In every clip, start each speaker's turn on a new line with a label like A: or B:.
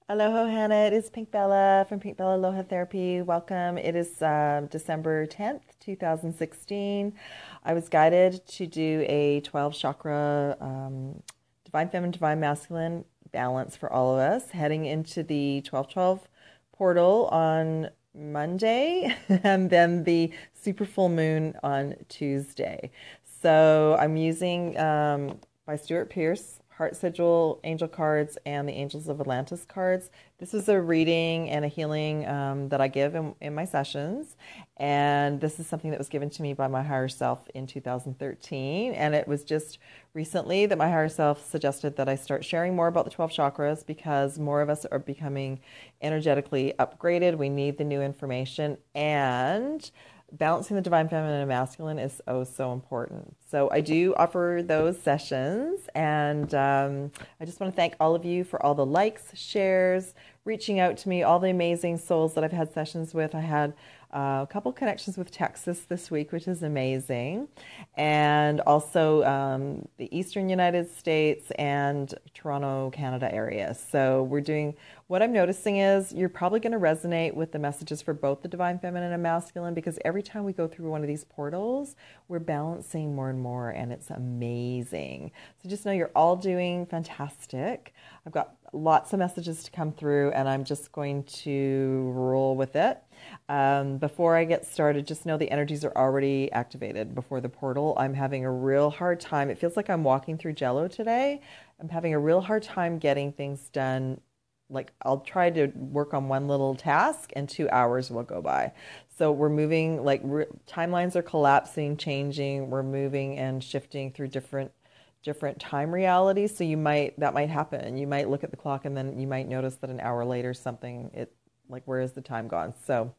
A: Aloha, Hannah. It is Pink Bella from Pink Bella Aloha Therapy. Welcome. It is December 10th, 2016. I was guided to do a 12 chakra Divine Feminine, Divine Masculine balance for all of us, heading into the 12/12 portal on Monday and then the super full moon on Tuesday. So I'm using by Stuart Pearce Heart Sigil Angel cards and the Angels of Atlantis cards. This is a reading and a healing that I give in my sessions. And this is something that was given to me by my higher self in 2013. And it was just recently that my higher self suggested that I start sharing more about the 12 chakras because more of us are becoming energetically upgraded. We need the new information. And balancing the divine feminine and masculine is so important. So I do offer those sessions, and I just want to thank all of you for all the likes, shares, reaching out to me, all the amazing souls that I've had sessions with. I had a couple connections with Texas this week, which is amazing, and also the Eastern United States and Toronto, Canada area. So we're doing, what I'm noticing is you're probably going to resonate with the messages for both the divine feminine and masculine, because every time we go through one of these portals, we're balancing more and more, and it's amazing. So just know you're all doing fantastic. I've got lots of messages to come through, and I'm just going to roll with it. Before I get started, just know the energies are already activated before the portal. I'm having a real hard time. It feels like I'm walking through Jello today. I'm having a real hard time getting things done. Like, I'll try to work on one little task and 2 hours will go by. So we're moving, like timelines are collapsing, changing. We're moving and shifting through different time realities. So that might happen. You might look at the clock and then you might notice that an hour later where is the time gone? So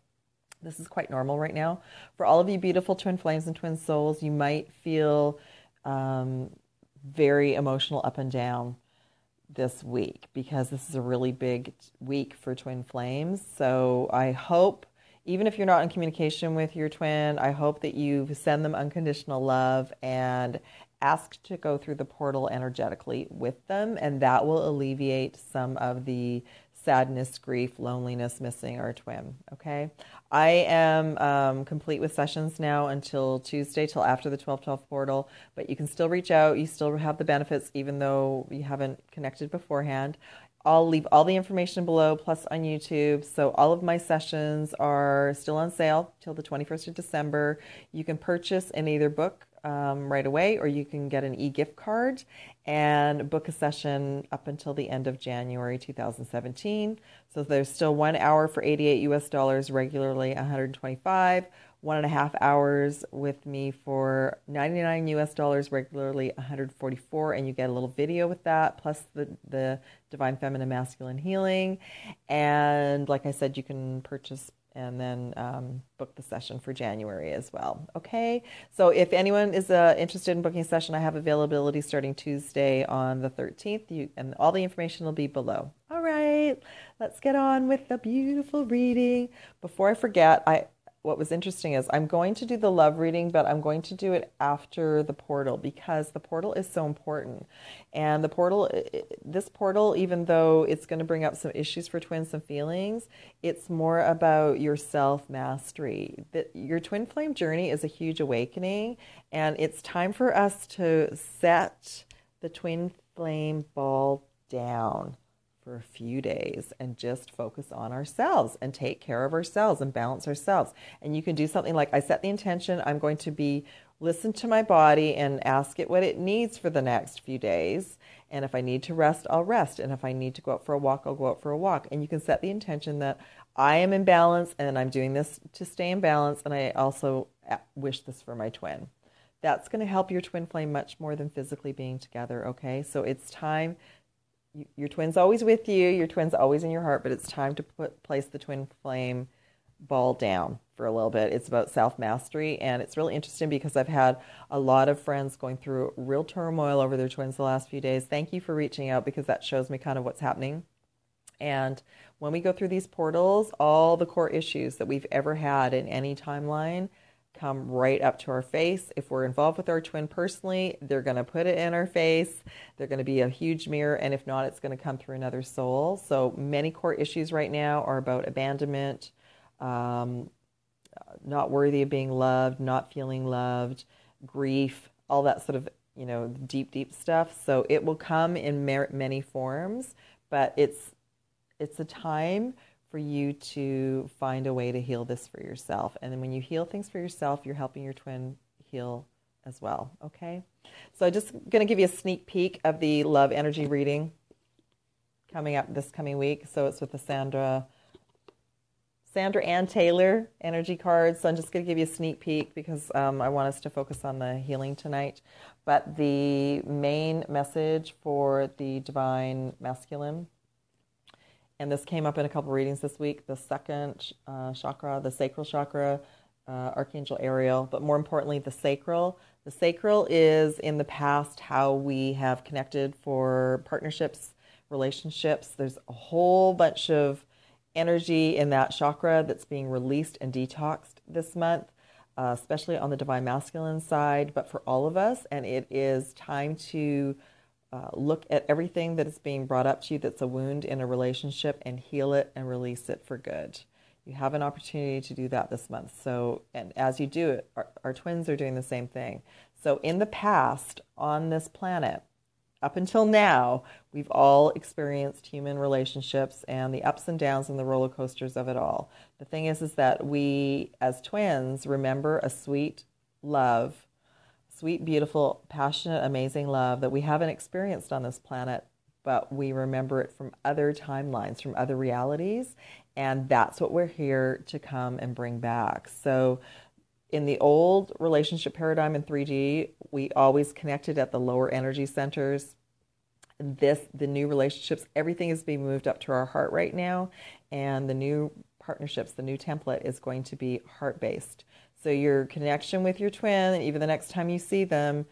A: this is quite normal right now. For all of you beautiful twin flames and twin souls, you might feel very emotional up and down this week because this is a really big week for twin flames. So I hope, even if you're not in communication with your twin, I hope that you send them unconditional love and ask to go through the portal energetically with them, and that will alleviate some of the sadness, grief, loneliness, missing our twin. Okay, I am complete with sessions now until Tuesday, till after the 12/12 portal, but you can still reach out. You still have the benefits even though you haven't connected beforehand. I'll leave all the information below, plus on YouTube. So all of my sessions are still on sale till the 21st of December. You can purchase and either book right away, or you can get an eGift card and book a session up until the end of January 2017. So there's still 1 hour for $88 regularly, 125, 1.5 hours with me for $99 regularly, 144, and you get a little video with that, plus the divine feminine masculine healing. And like I said, you can purchase and then book the session for January as well. Okay, so if anyone is interested in booking a session, I have availability starting Tuesday on the 13th, and all the information will be below. All right, let's get on with the beautiful reading. Before I forget, what was interesting is I'm going to do the love reading, but I'm going to do it after the portal because the portal is so important. And this portal, even though it's going to bring up some issues for twins, some feelings, it's more about your self-mastery. Your twin flame journey is a huge awakening, and it's time for us to set the twin flame ball down for a few days and just focus on ourselves and take care of ourselves and balance ourselves. And you can do something like, I set the intention, I'm going to listen to my body and ask it what it needs for the next few days. And if I need to rest, I'll rest. And if I need to go out for a walk, I'll go out for a walk. And you can set the intention that I am in balance and I'm doing this to stay in balance. And I also wish this for my twin. That's going to help your twin flame much more than physically being together. Okay, so it's time. Your twin's always with you. Your twin's always in your heart, but it's time to place the twin flame ball down for a little bit. It's about self-mastery, and it's really interesting because I've had a lot of friends going through real turmoil over their twins the last few days. Thank you for reaching out because that shows me kind of what's happening. And when we go through these portals, all the core issues that we've ever had in any timeline come right up to our face. If we're involved with our twin personally, they're going to put it in our face. They're going to be a huge mirror. And if not, it's going to come through another soul. So many core issues right now are about abandonment, not worthy of being loved, not feeling loved, grief, all that sort of, deep, deep stuff. So it will come in many forms, but it's a time for you to find a way to heal this for yourself. And then when you heal things for yourself, you're helping your twin heal as well, okay? So I'm just going to give you a sneak peek of the love energy reading coming up this coming week. So it's with the Sandra Ann Taylor energy cards. So I'm just going to give you a sneak peek because I want us to focus on the healing tonight. But the main message for the Divine Masculine, and this came up in a couple readings this week, the second chakra, the sacral chakra, Archangel Ariel, but more importantly, the sacral. The sacral is in the past how we have connected for partnerships, relationships. There's a whole bunch of energy in that chakra that's being released and detoxed this month, especially on the Divine Masculine side, but for all of us. And it is time to look at everything that is being brought up to you that's a wound in a relationship and heal it and release it for good. You have an opportunity to do that this month. So, and as you do it, our twins are doing the same thing. So in the past on this planet, up until now, we've all experienced human relationships and the ups and downs and the roller coasters of it all. The thing is that we, as twins, remember a sweet love, sweet, beautiful, passionate, amazing love that we haven't experienced on this planet, but we remember it from other timelines, from other realities, and that's what we're here to come and bring back. So in the old relationship paradigm in 3D, we always connected at the lower energy centers. The new relationships, everything is being moved up to our heart right now, and the new partnerships, the new template is going to be heart-based. So your connection with your twin, even the next time you see them,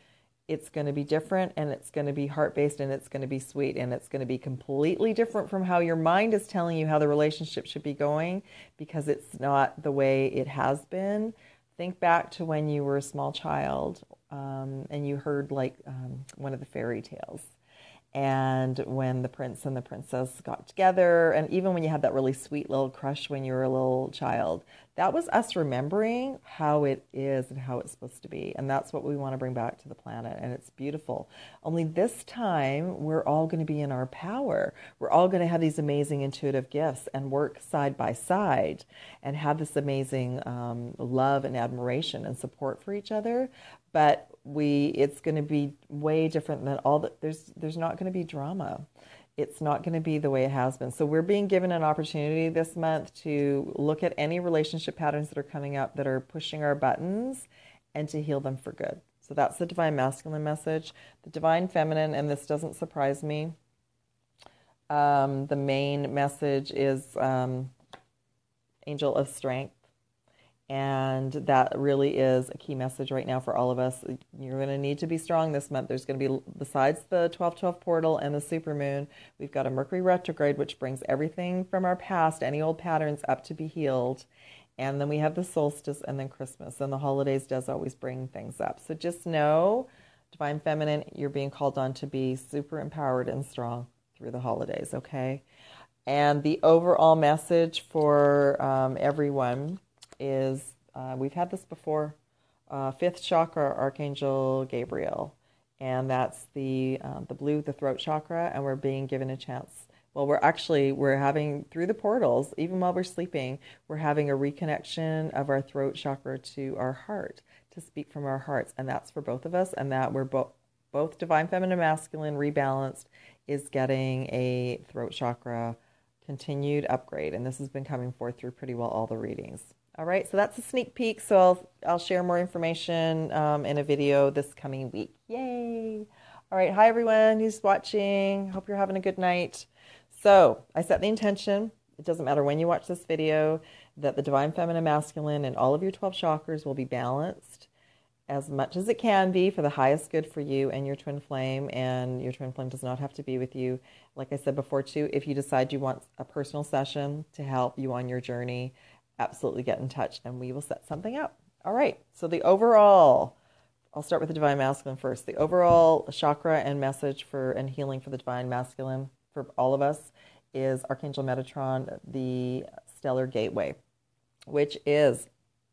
A: it's going to be different, and it's going to be heart-based, and it's going to be sweet, and it's going to be completely different from how your mind is telling you how the relationship should be going, because it's not the way it has been. Think back to when you were a small child and you heard one of the fairy tales, and when the prince and the princess got together, and even when you had that really sweet little crush when you were a little child, that was us remembering how it is and how it's supposed to be. And that's what we want to bring back to the planet. And it's beautiful. Only this time, we're all going to be in our power. We're all going to have these amazing intuitive gifts and work side by side and have this amazing love and admiration and support for each other. But it's going to be way different than all that. There's not going to be drama. It's not going to be the way it has been. So we're being given an opportunity this month to look at any relationship patterns that are coming up that are pushing our buttons and to heal them for good. So that's the Divine Masculine message. The Divine Feminine, and this doesn't surprise me, the main message is Angel of Strength. And that really is a key message right now for all of us. You're going to need to be strong this month. There's going to be, besides the 12/12 portal and the supermoon, we've got a Mercury retrograde, which brings everything from our past, any old patterns, up to be healed. And then we have the solstice and then Christmas. And the holidays does always bring things up. So just know, Divine Feminine, you're being called on to be super empowered and strong through the holidays, okay? And the overall message for everyone is, we've had this before, fifth chakra, Archangel Gabriel, and that's the blue, the throat chakra, and we're being given a chance. Well, we're having, through the portals, even while we're sleeping, we're having a reconnection of our throat chakra to our heart, to speak from our hearts, and that's for both of us, and that we're both Divine Feminine, Masculine, rebalanced, is getting a throat chakra continued upgrade, and this has been coming forth through pretty well all the readings. All right, so that's a sneak peek. So I'll share more information in a video this coming week. Yay! All right, hi everyone who's watching. Hope you're having a good night. So I set the intention, it doesn't matter when you watch this video, that the Divine Feminine, Masculine and all of your 12 chakras will be balanced as much as it can be for the highest good for you and your twin flame, and your twin flame does not have to be with you. Like I said before too, if you decide you want a personal session to help you on your journey, absolutely get in touch and we will set something up. All right, so the overall, I'll start with the Divine Masculine first. The overall chakra and message for and healing for the Divine Masculine for all of us is Archangel Metatron, the stellar gateway, which is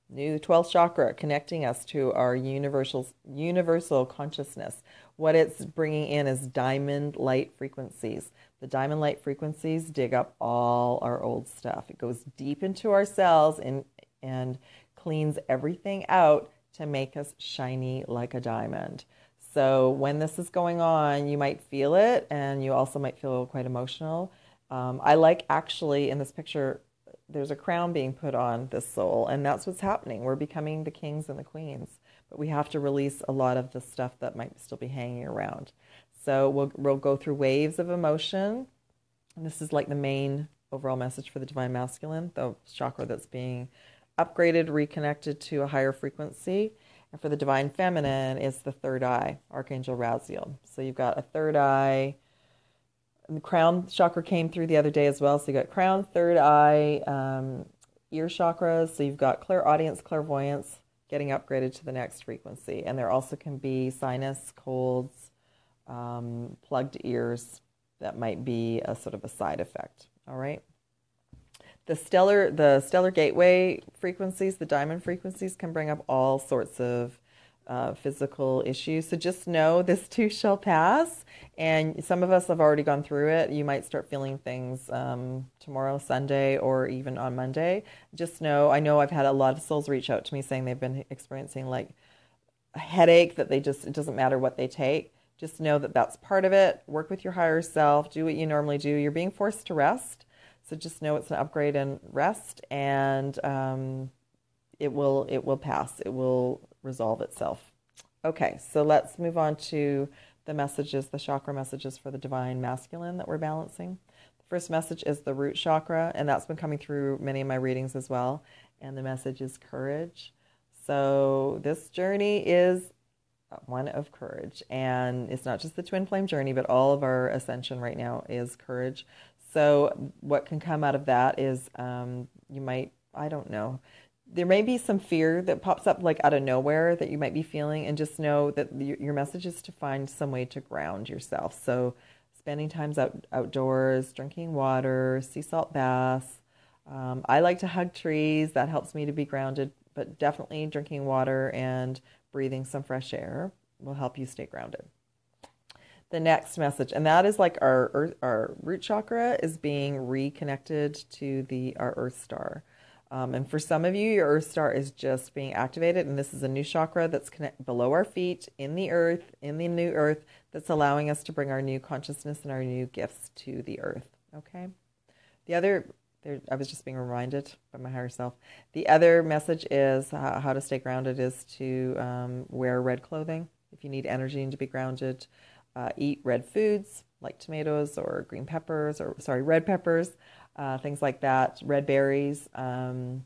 A: new 12th chakra, connecting us to our universal consciousness. What it's bringing in is diamond light frequencies. The diamond light frequencies dig up all our old stuff. It goes deep into our cells and cleans everything out to make us shiny like a diamond. So when this is going on, you might feel it, and you also might feel quite emotional. I like, actually, in this picture, there's a crown being put on this soul, and that's what's happening. We're becoming the kings and the queens, but we have to release a lot of the stuff that might still be hanging around. So we'll go through waves of emotion, and this is like the main overall message for the Divine Masculine, the chakra that's being upgraded, reconnected to a higher frequency. And for the Divine Feminine, it's the third eye, Archangel Raziel. So you've got a third eye. And the crown chakra came through the other day as well. So you got crown, third eye, ear chakras. So you've got clairaudience, clairvoyance getting upgraded to the next frequency. And there also can be sinus, colds, plugged ears. That might be a sort of a side effect. All right. The stellar gateway frequencies, the diamond frequencies, can bring up all sorts of physical issues. So just know this too shall pass. And some of us have already gone through it. You might start feeling things tomorrow, Sunday, or even on Monday. Just know, I know I've had a lot of souls reach out to me saying they've been experiencing like a headache that it doesn't matter what they take. Just know that that's part of it. Work with your higher self. Do what you normally do. You're being forced to rest. So just know it's an upgrade and rest, and it will pass. It will resolve itself. Okay, so let's move on to the messages, the chakra messages for the Divine Masculine that we're balancing. The first message is the root chakra, and that's been coming through many of my readings as well. And the message is courage. So this journey is one of courage, and it's not just the twin flame journey, but all of our ascension right now is courage. So what can come out of that is you might, I don't know, there may be some fear that pops up like out of nowhere that you might be feeling, and just know that your message is to find some way to ground yourself. So spending times outdoors, drinking water, sea salt baths. I like to hug trees. That helps me to be grounded, but definitely drinking water and breathing some fresh air will help you stay grounded. The next message, and that is like our root chakra is being reconnected to our Earth Star. And for some of you, your Earth Star is just being activated, and this is a new chakra that's below our feet in the Earth, in the new Earth, that's allowing us to bring our new consciousness and our new gifts to the Earth. Okay? I was just being reminded by my higher self. The other message is how to stay grounded is to wear red clothing if you need energy and to be grounded. Eat red foods like tomatoes or red peppers, things like that, red berries. And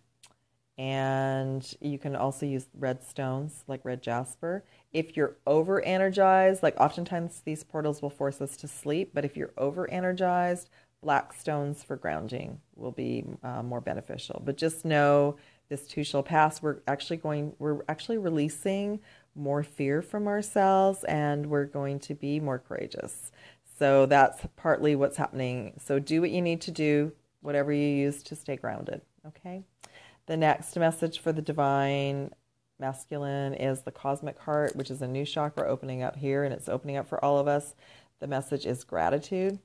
A: you can also use red stones like red jasper. If you're over-energized, like oftentimes these portals will force us to sleep, but if you're over-energized, black stones for grounding will be more beneficial. But just know this too shall pass. We're actually releasing more fear from ourselves, and we're going to be more courageous. So that's partly what's happening. So do what you need to do, whatever you use to stay grounded. Okay. The next message for the Divine Masculine is the Cosmic Heart, which is a new chakra opening up here, and it's opening up for all of us. The message is gratitude.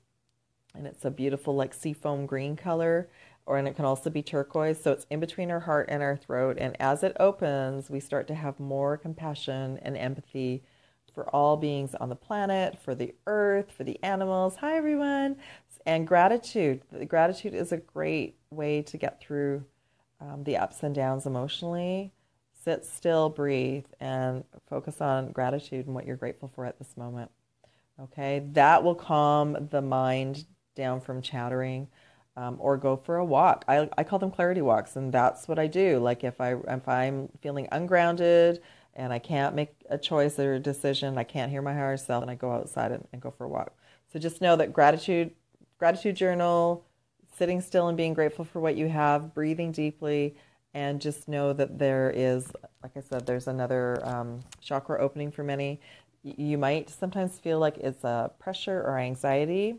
A: And it's a beautiful like seafoam green color, and it can also be turquoise. So it's in between our heart and our throat. And as it opens, we start to have more compassion and empathy for all beings on the planet, for the earth, for the animals. Hi, everyone. And gratitude. Gratitude is a great way to get through the ups and downs emotionally. Sit still, breathe, and focus on gratitude and what you're grateful for at this moment. Okay, that will calm the mind down from chattering, or go for a walk. I call them clarity walks, and that's what I do. Like if I'm feeling ungrounded and I can't make a choice or a decision, I can't hear my higher self, and I go outside and go for a walk. So just know that gratitude journal, sitting still and being grateful for what you have, breathing deeply, And just know that there is, like I said, there's another chakra opening for many. You might sometimes feel like it's a pressure or anxiety,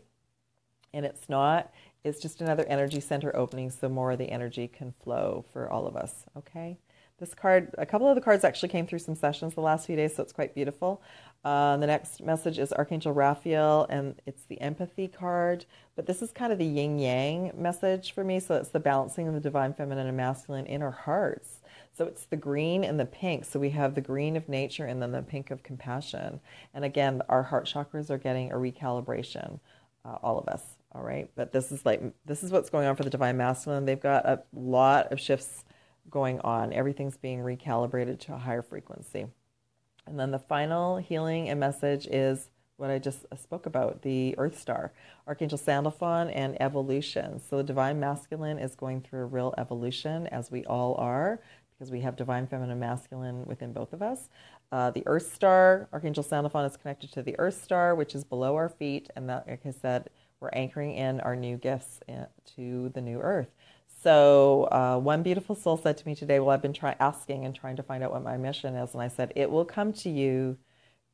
A: and it's not. It's just another energy center opening, so more of the energy can flow for all of us, okay? This card, a couple of the cards actually came through some sessions the last few days, so it's quite beautiful. The next message is Archangel Raphael, and it's the empathy card. But this is kind of the yin-yang message for me, so it's the balancing of the divine feminine and masculine in our hearts. So it's the green and the pink. So we have the green of nature and then the pink of compassion. And again, our heart chakras are getting a recalibration, all of us. All right. But this is what's going on for the divine masculine. They've got a lot of shifts going on. Everything's being recalibrated to a higher frequency. And then the final healing and message is what I just spoke about, the Earth Star, Archangel Sandalphon, and evolution. So the divine masculine is going through a real evolution, as we all are, because we have divine feminine and masculine within both of us. The Earth Star, Archangel Sandalphon, is connected to the Earth Star, which is below our feet. And that, like I said, we're anchoring in our new gifts to the new Earth. So one beautiful soul said to me today, well, I've been asking and trying to find out what my mission is. And I said, it will come to you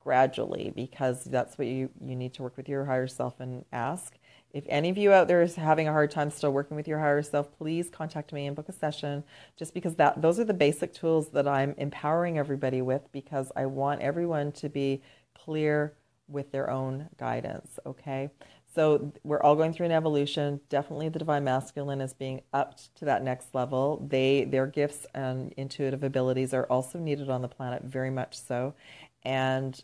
A: gradually, because that's what you need to work with your higher self and ask. If any of you out there is having a hard time still working with your higher self, please contact me and book a session, just because those are the basic tools that I'm empowering everybody with, because I want everyone to be clear with their own guidance, okay? So we're all going through an evolution. Definitely the divine masculine is being upped to that next level. Their gifts and intuitive abilities are also needed on the planet, very much so. And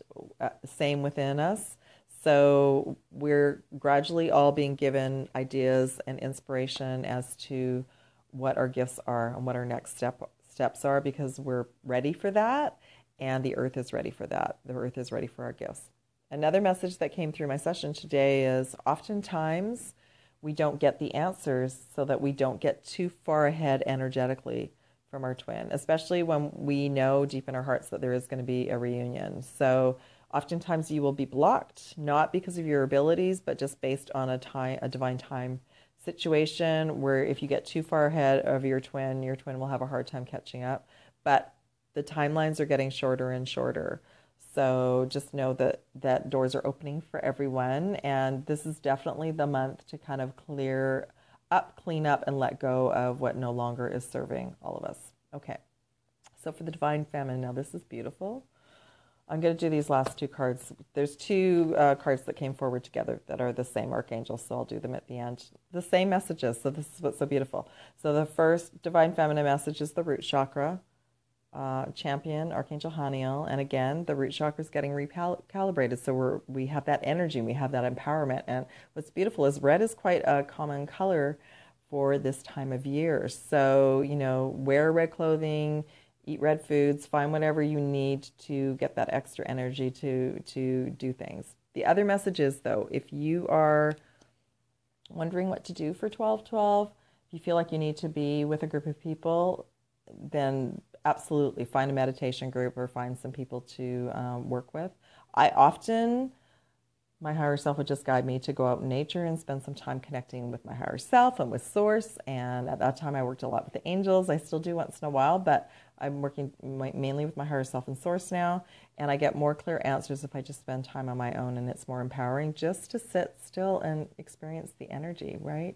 A: same within us. So we're gradually all being given ideas and inspiration as to what our gifts are and what our next steps are, because we're ready for that, and the earth is ready for that. The earth is ready for our gifts. Another message that came through my session today is oftentimes we don't get the answers so that we don't get too far ahead energetically from our twin, especially when we know deep in our hearts that there is going to be a reunion. So oftentimes you will be blocked, not because of your abilities, but just based on a divine time situation, where if you get too far ahead of your twin will have a hard time catching up. But the timelines are getting shorter and shorter. So just know that doors are opening for everyone. And this is definitely the month to kind of clean up, and let go of what no longer is serving all of us. Okay. So for the divine feminine, now this is beautiful. I'm going to do these last two cards. There's two cards that came forward together that are the same archangel, so I'll do them at the end. The same messages, so this is what's so beautiful. So the first divine feminine message is the root chakra. Champion, Archangel Haniel. And again, the root chakra is getting recalibrated. So we have that energy and we have that empowerment. And what's beautiful is red is quite a common color for this time of year. So, wear red clothing, eat red foods, find whatever you need to get that extra energy to do things. The other message is, though, if you are wondering what to do for 12/12, if you feel like you need to be with a group of people, then absolutely find a meditation group or find some people to work with. My higher self would just guide me to go out in nature and spend some time connecting with my higher self and with source. And at that time, I worked a lot with the angels. I still do once in a while, but I'm working mainly with my higher self and source now. And I get more clear answers if I just spend time on my own, and it's more empowering just to sit still and experience the energy, right?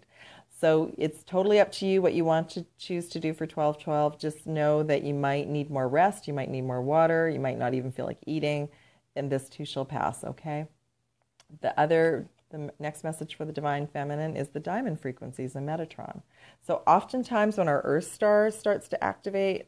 A: So it's totally up to you what you want to choose to do for 12/12. Just know that you might need more rest, you might need more water, you might not even feel like eating, and this too shall pass, okay? The next message for the divine feminine is the diamond frequencies in Metatron. So oftentimes when our Earth star starts to activate,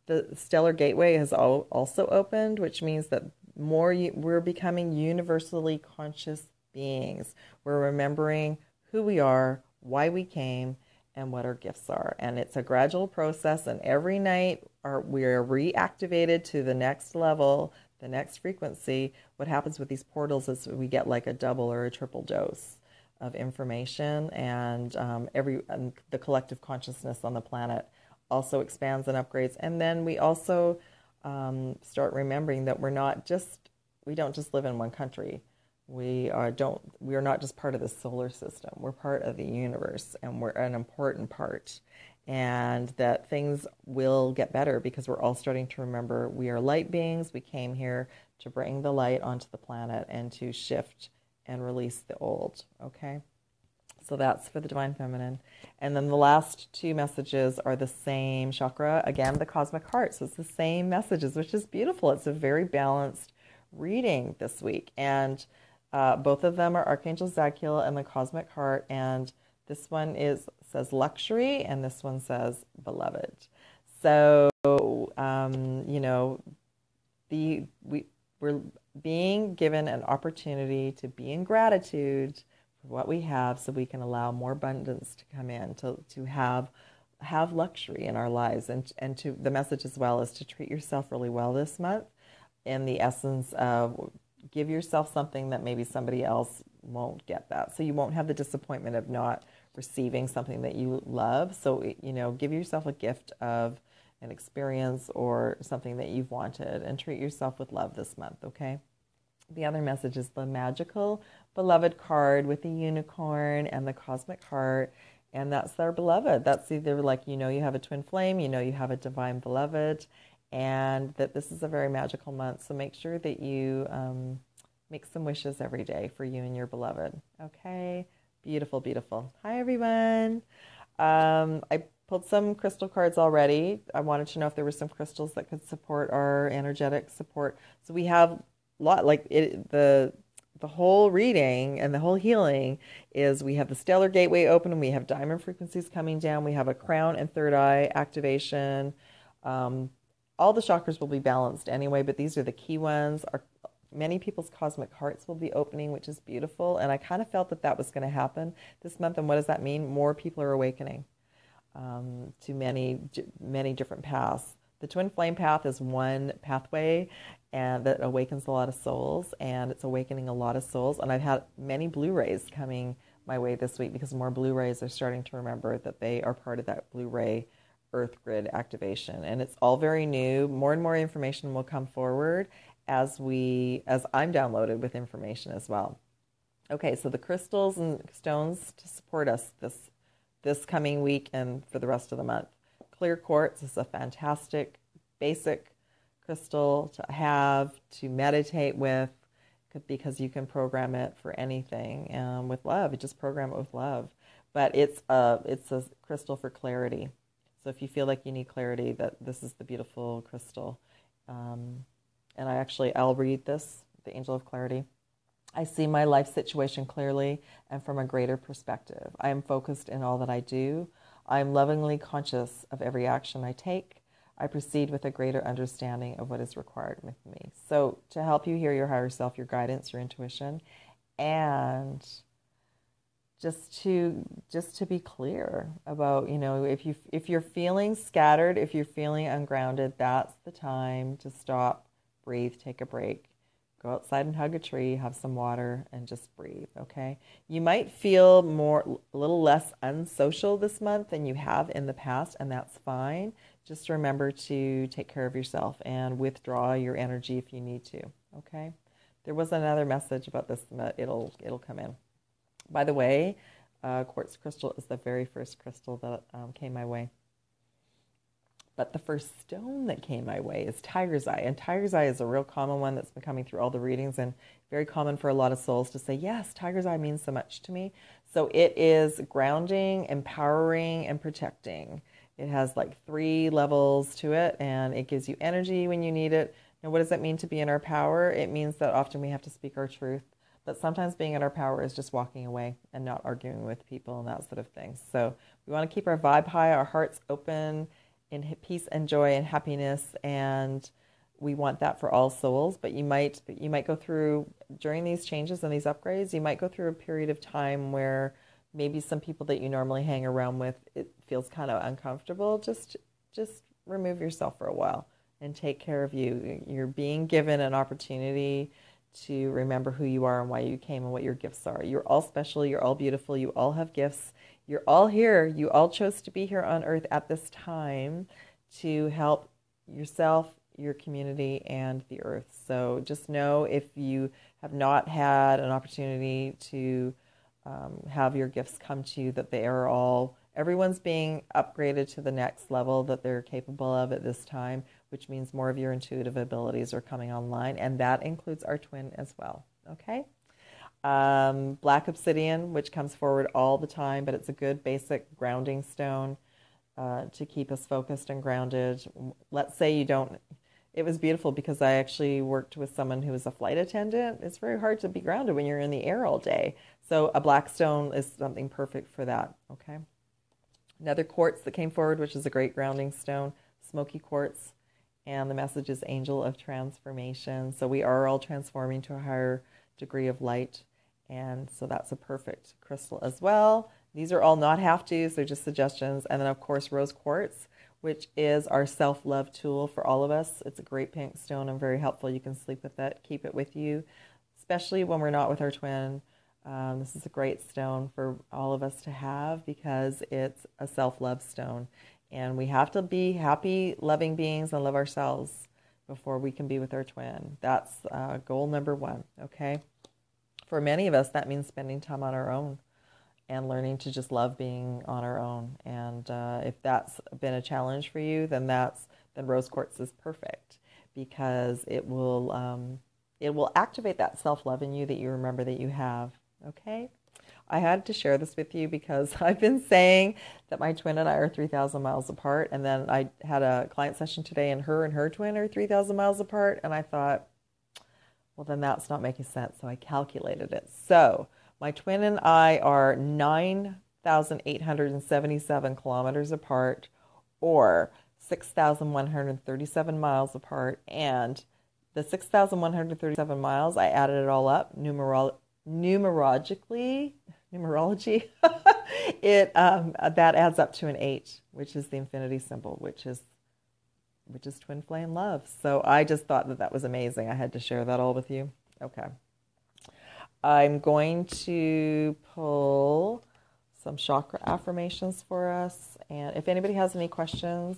A: the stellar gateway has also opened, which means that we're becoming universally conscious beings. We're remembering who we are, why we came, and what our gifts are. And it's a gradual process, and every night we are reactivated to the next level, the next frequency. What happens with these portals is we get like a double or a triple dose of information, and the collective consciousness on the planet also expands and upgrades. And then we also start remembering that we don't just live in one country. We are not just part of the solar system. We're part of the universe, and we're an important part. and that things will get better because we're all starting to remember we are light beings. We came here to bring the light onto the planet and to shift and release the old, okay? So that's for the Divine Feminine. And then the last two messages are the same chakra, again, the cosmic heart. So it's the same messages, which is beautiful. It's a very balanced reading this week. And both of them are Archangel Zadkiel and the cosmic heart. And this one says luxury, and this one says beloved. So, we're being given an opportunity to be in gratitude for what we have, so we can allow more abundance to come in, to have luxury in our lives, and to the message as well is to treat yourself really well this month, in the essence of give yourself something that maybe somebody else won't get that, so you won't have the disappointment of not receiving something that you love. So give yourself a gift of an experience or something that you've wanted, and treat yourself with love this month, okay? The other message is the magical beloved card with the unicorn and the cosmic heart, and that's their beloved. That's either like, you have a twin flame, you have a divine beloved, and that this is a very magical month. So make sure that you make some wishes every day for you and your beloved. Okay? Beautiful, beautiful. Hi, everyone. I pulled some crystal cards already. I wanted to know if there were some crystals that could support our energetic support. So we have the whole reading and the whole healing is, we have the stellar gateway open, and we have diamond frequencies coming down. We have a crown and third eye activation. All the chakras will be balanced anyway, but these are the key ones. Many people's cosmic hearts will be opening, which is beautiful. And I kind of felt that was going to happen this month. And what does that mean? More people are awakening to many, many different paths. The twin flame path is one pathway, and that awakens a lot of souls, and it's awakening a lot of souls. And I've had many Blu-rays coming my way this week, because more Blu-rays are starting to remember that they are part of that Blu-ray Earth grid activation. And it's all very new. More and more information will come forward as I'm downloaded with information as well. Okay, so the crystals and stones to support us this coming week and for the rest of the month. Clear quartz is a fantastic basic crystal to have, to meditate with, because you can program it for anything with love. You just program it with love. But it's a crystal for clarity. So if you feel like you need clarity, this is the beautiful crystal. And I'll read this, the Angel of Clarity. I see my life situation clearly and from a greater perspective. I am focused in all that I do. I am lovingly conscious of every action I take. I proceed with a greater understanding of what is required with me. So to help you hear your higher self, your guidance, your intuition, and just to be clear about, if you're feeling scattered, if you're feeling ungrounded, that's the time to stop, breathe, take a break. Go outside and hug a tree, have some water, and just breathe, okay? You might feel a little less unsocial this month than you have in the past, and that's fine. Just remember to take care of yourself and withdraw your energy if you need to, okay? There was another message about this, it'll come in. By the way, quartz crystal is the very first crystal that came my way. But the first stone that came my way is tiger's eye. And tiger's eye is a real common one that's been coming through all the readings, and very common for a lot of souls to say, yes, tiger's eye means so much to me. So it is grounding, empowering, and protecting. It has like 3 levels to it, and it gives you energy when you need it. Now, what does that mean to be in our power? It means that often we have to speak our truth. But sometimes being in our power is just walking away and not arguing with people and that sort of thing. So we want to keep our vibe high, our hearts open, in peace and joy and happiness, and we want that for all souls. But you might go through, during these changes and these upgrades, you might go through a period of time where maybe some people that you normally hang around with, it feels kind of uncomfortable. Just remove yourself for a while and take care of you. You're being given an opportunity to remember who you are and why you came and what your gifts are. You're all special. You're all beautiful. You all have gifts. You're all here. You all chose to be here on earth at this time to help yourself, your community, and the earth. So just know, if you have not had an opportunity to have your gifts come to you, that they are all Everyone's being upgraded to the next level that they're capable of at this time, which means more of your intuitive abilities are coming online, and that includes our twin as well. Okay? Black obsidian, which comes forward all the time, but it's a good basic grounding stone to keep us focused and grounded. Let's say you don't. It was beautiful because I actually worked with someone who was a flight attendant. It's very hard to be grounded when you're in the air all day. So a black stone is something perfect for that. Okay. Another quartz that came forward, which is a great grounding stone, smoky quartz. And the message is angel of transformation. So we are all transforming to a higher degree of light. And so that's a perfect crystal as well. These are all not have-tos, they're just suggestions. And then, of course, rose quartz, which is our self-love tool for all of us. It's a great pink stone and very helpful. You can sleep with it, keep it with you, especially when we're not with our twin. This is a great stone for all of us to have because it's a self-love stone. And we have to be happy, loving beings and love ourselves before we can be with our twin. That's goal number one, okay? For many of us, that means spending time on our own and learning to just love being on our own. And if that's been a challenge for you, then rose quartz is perfect because it will activate that self-love in you that you remember that you have, okay? I had to share this with you because I've been saying that my twin and I are 3,000 miles apart. And then I had a client session today and her twin are 3,000 miles apart. And I thought, well, then that's not making sense. So I calculated it. So my twin and I are 9,877 kilometers apart or 6,137 miles apart. And the 6,137 miles, I added it all up, numerology, that adds up to an 8, which is the infinity symbol, which is twin flame love. So I just thought that was amazing. I had to share that all with you. Okay. I'm going to pull some chakra affirmations for us. And if anybody has any questions,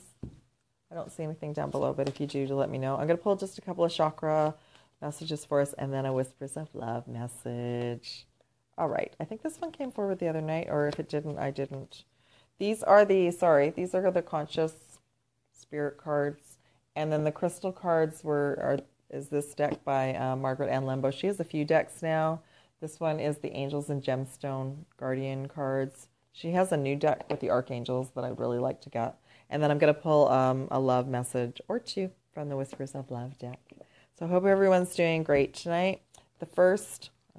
A: I don't see anything down below, but if you do, let me know. I'm going to pull just a couple of chakra messages for us and then a whispers of love message. All right. I think this one came forward the other night, or if it didn't, I didn't. These are the conscious spirit cards. And then the crystal cards is this deck by Margaret Ann Lembo. She has a few decks now. This one is the Angels and Gemstone Guardian cards. She has a new deck with the Archangels that I'd really like to get. And then I'm going to pull a love message or two from the Whispers of Love deck. So I hope everyone's doing great tonight. I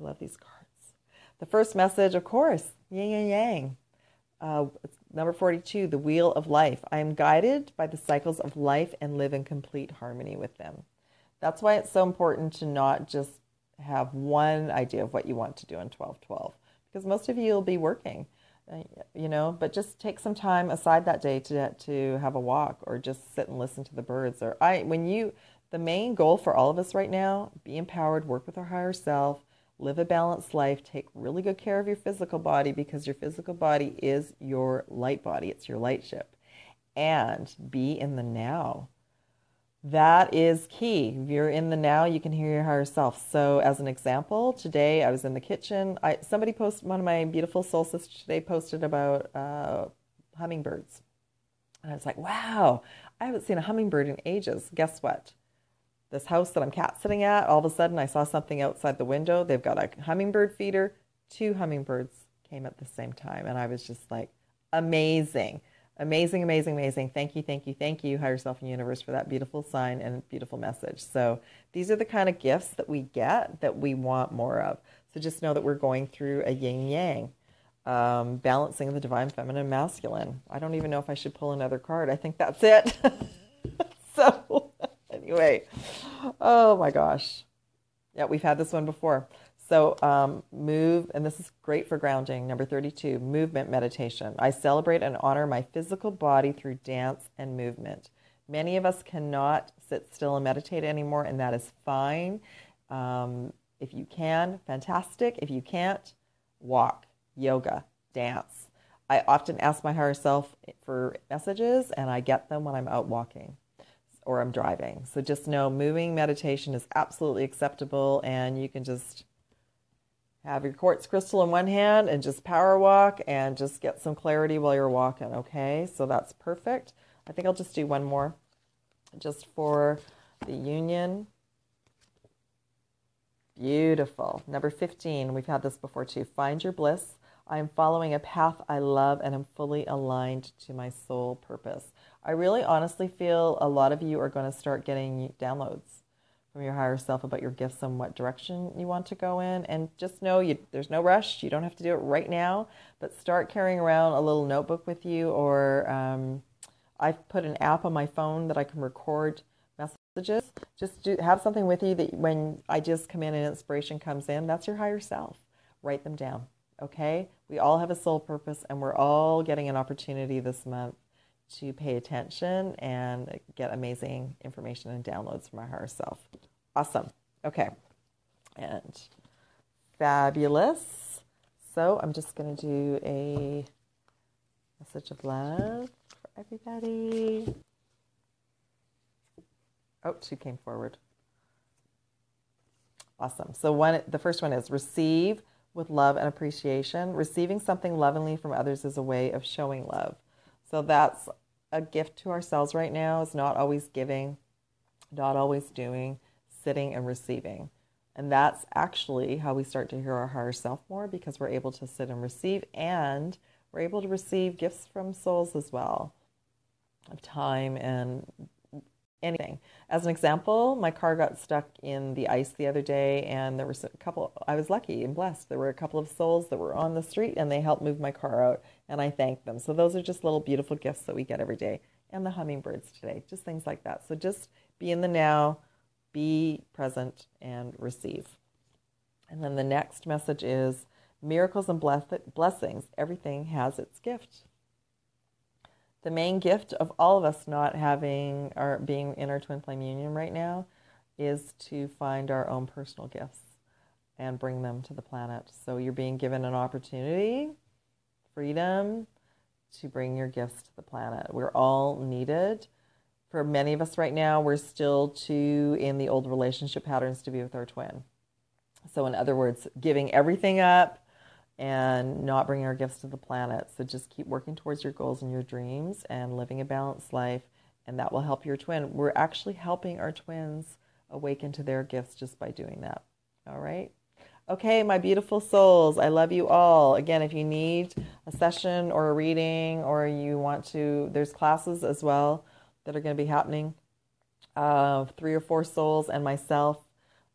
A: love these cards. The first message, of course, yin and yang. Number 42, the Wheel of Life. I am guided by the cycles of life and live in complete harmony with them. That's why it's so important to not just have one idea of what you want to do in 12/12, because most of you will be working, but just take some time aside that day to have a walk or just sit and listen to the birds. The main goal for all of us right now, be empowered, work with our higher self, live a balanced life, take really good care of your physical body because your physical body is your light body. It's your light ship. And be in the now. That is key. If you're in the now, you can hear your higher self. So as an example, today I was in the kitchen. One of my beautiful soul sisters today posted about hummingbirds. And I was like, wow, I haven't seen a hummingbird in ages. Guess what? This house that I'm cat sitting at, all of a sudden I saw something outside the window. They've got a hummingbird feeder. 2 hummingbirds came at the same time. And I was just like, amazing. Amazing, amazing, amazing. Thank you, thank you, thank you, higher self and universe, for that beautiful sign and beautiful message. So these are the kind of gifts that we get that we want more of. So just know that we're going through a yin-yang, balancing the divine feminine and masculine. I don't even know if I should pull another card. I think that's it. So anyway, oh my gosh. Yeah, we've had this one before. So move, and this is great for grounding. Number 32, movement meditation. I celebrate and honor my physical body through dance and movement. Many of us cannot sit still and meditate anymore, and that is fine. If you can, fantastic. If you can't, walk, yoga, dance. I often ask my higher self for messages, and I get them when I'm out walking or I'm driving. So just know moving meditation is absolutely acceptable, and you can just Have your quartz crystal in one hand and just power walk and just get some clarity while you're walking, okay? So that's perfect. I think I'll just do one more just for the union. Beautiful. Number 15, we've had this before too. Find your bliss. I am following a path I love and am fully aligned to my soul purpose. I really honestly feel a lot of you are going to start getting downloads from your higher self about your gifts and what direction you want to go in. And just know there's no rush. You don't have to do it right now, but start carrying around a little notebook with you, or I've put an app on my phone that I can record messages. Just have something with you that when I just come in and inspiration comes in, that's your higher self. Write them down, okay? We all have a soul purpose, and we're all getting an opportunity this month to pay attention and get amazing information and downloads from our higher self. Awesome. Okay. And fabulous. So I'm just going to do a message of love for everybody. Oh, she came forward. Awesome. So the first one is receive with love and appreciation. Receiving something lovingly from others is a way of showing love. So that's a gift to ourselves right now. Is not always giving, not always doing, sitting and receiving. And that's actually how we start to hear our higher self more, because we're able to sit and receive, and we're able to receive gifts from souls as well, of time and anything. As an example, my car got stuck in the ice the other day, and there were a couple, I was lucky and blessed. There were a couple of souls that were on the street, and they helped move my car out, and I thanked them. So those are just little beautiful gifts that we get every day. And the hummingbirds today, just things like that. So just be in the now, be present, and receive. And then the next message is miracles and blessings. Everything has its gift. The main gift of all of us not having or being in our twin flame union right now is to find our own personal gifts and bring them to the planet. So you're being given an opportunity, freedom, to bring your gifts to the planet. We're all needed. For many of us right now, we're still too in the old relationship patterns to be with our twin. So in other words, giving everything up and not bringing our gifts to the planet. So just keep working towards your goals and your dreams and living a balanced life, and that will help your twin. We're actually helping our twins awaken to their gifts just by doing that. All right? Okay, my beautiful souls, I love you all. Again, if you need a session or a reading, or you want to, there's classes as well that are going to be happening. 3 or 4 souls and myself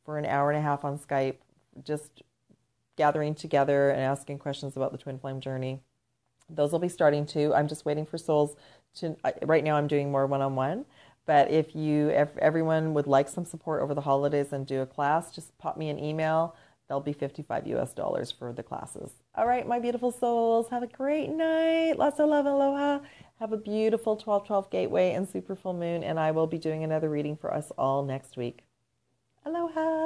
A: for an hour and a half on Skype, just gathering together and asking questions about the twin flame journey. Those will be starting too. I'm just waiting for souls to, right now I'm doing more one-on-one, but if everyone would like some support over the holidays and do a class, just pop me an email. They'll be $55 for the classes. All right, my beautiful souls, have a great night. Lots of love and aloha. Have a beautiful 12/12 gateway and super full moon, and I will be doing another reading for us all next week. Aloha.